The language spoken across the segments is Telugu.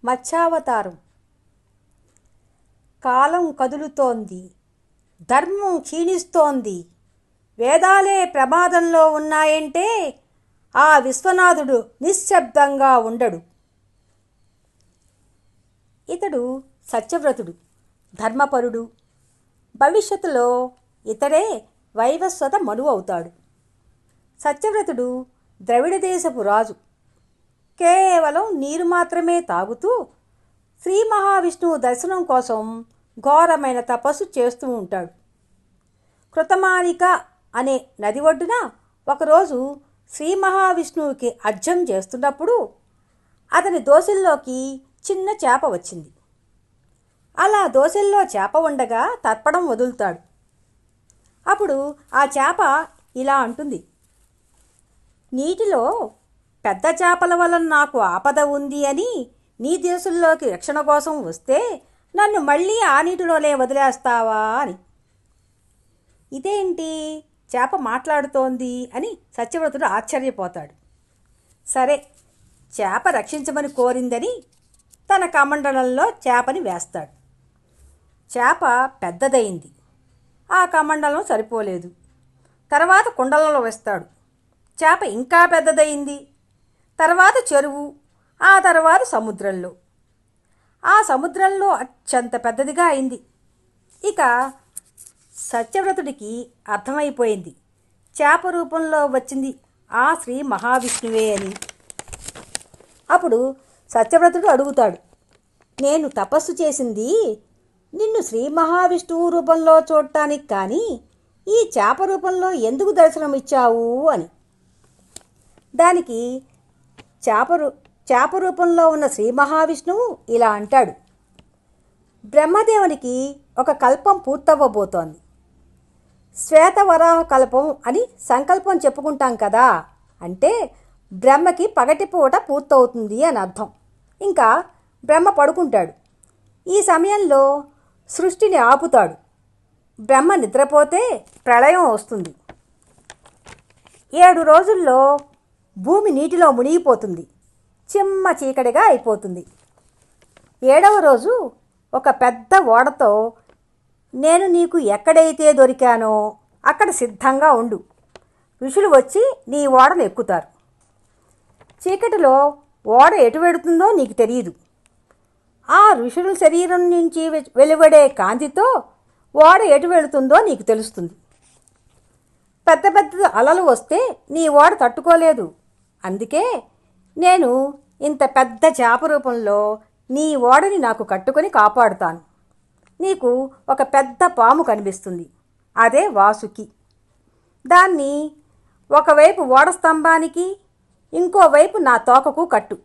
మత్స్యావతారం. కాలం కదులుతోంది, ధర్మం క్షీణిస్తోంది, వేదాలే ప్రమాదంలో ఉన్నాయంటే ఆ విశ్వనాథుడు నిశ్శబ్దంగా ఉండడు. ఇతడు సత్యవ్రతుడు, ధర్మపరుడు. భవిష్యత్తులో ఇతడే వైవస్వత మనువు అవుతాడు. సత్యవ్రతుడు ద్రవిడ దేశపు రాజు. కేవలం నీరు మాత్రమే తాగుతూ శ్రీ మహావిష్ణువు దర్శనం కోసం ఘోరమైన తపస్సు చేస్తూ ఉంటాడు. కృతమానిక అనే నది ఒడ్డున ఒకరోజు శ్రీ మహావిష్ణువుకి అర్ఘ్యం చేస్తున్నప్పుడు అతని దోసిల్లోకి చిన్న చేప వచ్చింది. అలా దోసిల్లో చేప ఉండగా తర్పణం వదులుతాడు. అప్పుడు ఆ చేప ఇలా అంటుంది: నీటిలో పెద్ద చేపల వలన నాకు ఆపద ఉంది అని నీ దేశంలోకి రక్షణ కోసం వస్తే నన్ను మళ్ళీ ఆ నీటిలోనే వదిలేస్తావా అని. ఇదేంటి, చేప మాట్లాడుతోంది అని సత్యవ్రతుడు ఆశ్చర్యపోతాడు. సరే, చేప రక్షించమని కోరిందని తన కమండలంలో చేపని వేస్తాడు. చేప పెద్దదయింది. ఆ కమండలం సరిపోలేదు. తర్వాత కుండలలో వేస్తాడు. చేప ఇంకా పెద్దదయింది. తర్వాత చెరువు, ఆ తర్వాత సముద్రంలో. ఆ సముద్రంలో అత్యంత పెద్దదిగా అయింది. ఇక సత్యవ్రతుడికి అర్థమైపోయింది, చేప రూపంలో వచ్చింది ఆ శ్రీ మహావిష్ణువే అని. అప్పుడు సత్యవ్రతుడు అడుగుతాడు: నేను తపస్సు చేసింది నిన్ను శ్రీ మహావిష్ణువు రూపంలో చూడటానికి కానీ ఈ చేప రూపంలో ఎందుకు దర్శనమిచ్చావు అని. దానికి చేప రూపంలో ఉన్న శ్రీ మహావిష్ణువు ఇలా అంటాడు: బ్రహ్మదేవునికి ఒక కల్పం పూర్తవ్వబోతోంది. శ్వేతవరాహ కల్పం అని సంకల్పం చెప్పుకుంటాం కదా, అంటే బ్రహ్మకి పగటిపూట పూర్తవుతుంది అని అర్థం. ఇంకా బ్రహ్మ పడుకుంటాడు. ఈ సమయంలో సృష్టిని ఆపుతాడు. బ్రహ్మ నిద్రపోతే ప్రళయం వస్తుంది. 7 రోజుల్లో భూమి నీటిలో మునిగిపోతుంది. చిమ్మ చీకటిగా అయిపోతుంది. 7వ రోజు ఒక పెద్ద ఓడతో నేను నీకు ఎక్కడైతే దొరికానో అక్కడ సిద్ధంగా ఉండు. ఋషులు వచ్చి నీ ఓడను ఎక్కుతారు. చీకటిలో ఓడ ఎటు వెడుతుందో నీకు తెలియదు. ఆ ఋషుల శరీరం నుంచి వెలువడే కాంతితో ఓడ ఎటు వెళుతుందో నీకు తెలుస్తుంది. పెద్ద పెద్ద అలలు వస్తే నీ ఓడ తట్టుకోలేదు. అందుకే నేను ఇంత పెద్ద చేప రూపంలో నీ ఓడని నాకు కట్టుకొని కాపాడుతాను. నీకు ఒక పెద్ద పాము కనిపిస్తుంది, అదే వాసుకి. దాన్ని ఒకవైపు ఓడ స్తంభానికి, ఇంకోవైపు నా తోకకు కట్టు.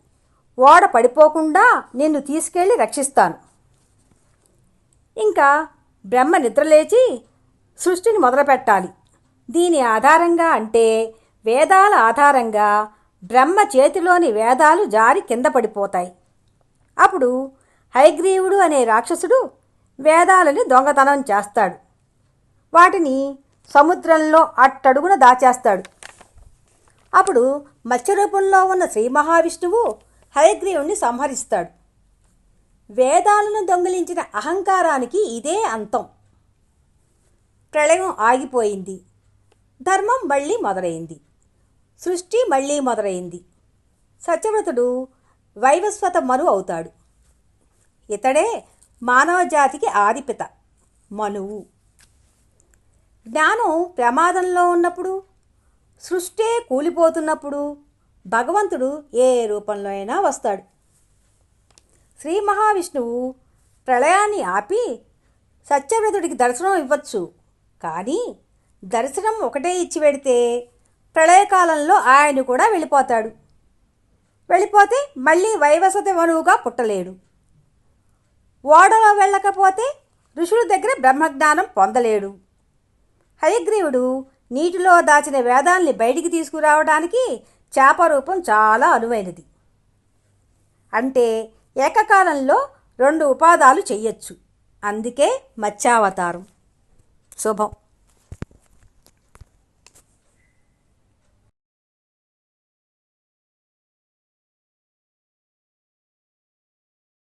ఓడ పడిపోకుండా నిన్ను తీసుకెళ్ళి రక్షిస్తాను. ఇంకా బ్రహ్మ నిద్రలేచి సృష్టిని మొదలుపెట్టాలి. దీని ఆధారంగా, అంటే వేదాల ఆధారంగా బ్రహ్మ చేతిలోని వేదాలు జారి కింద పడిపోతాయి. అప్పుడు హయగ్రీవుడు అనే రాక్షసుడు వేదాలని దొంగతనం చేస్తాడు. వాటిని సముద్రంలో అట్టడుగున దాచేస్తాడు. అప్పుడు మత్స్యరూపంలో ఉన్న శ్రీ మహావిష్ణువు హయగ్రీవుణ్ణి సంహరిస్తాడు. వేదాలను దొంగిలించిన అహంకారానికి ఇదే అంతం. ప్రళయం ఆగిపోయింది. ధర్మం మళ్ళీ మొదలైంది. సృష్టి మళ్ళీ మొదలైంది. సత్యవ్రతుడు వైవస్వత మనువు అవుతాడు. ఇతడే మానవ జాతికి ఆదిపిత, మనువు. జ్ఞానం ప్రమాదంలో ఉన్నప్పుడు, సృష్టే కూలిపోతున్నప్పుడు భగవంతుడు ఏ రూపంలో అయినా వస్తాడు. శ్రీ మహావిష్ణువు ప్రళయాన్ని ఆపి సత్యవ్రతుడికి దర్శనం ఇవ్వచ్చు. కానీ దర్శనం ఒకటే ఇచ్చి వెడితే ప్రళయకాలంలో ఆయన కూడా వెళ్ళిపోతాడు. వెళ్ళిపోతే మళ్ళీ వైవస్వత మనువుగా పుట్టలేడు. ఓడలో వెళ్ళకపోతే ఋషుల దగ్గర బ్రహ్మజ్ఞానం పొందలేడు. హయగ్రీవుడు నీటిలో దాచిన వేదాల్ని బయటికి తీసుకురావడానికి చేప రూపం చాలా అనువైనది. అంటే ఏకకాలంలో 2 ఉపాదాలు చెయ్యొచ్చు. అందుకే మత్స్యావతారం. శుభం.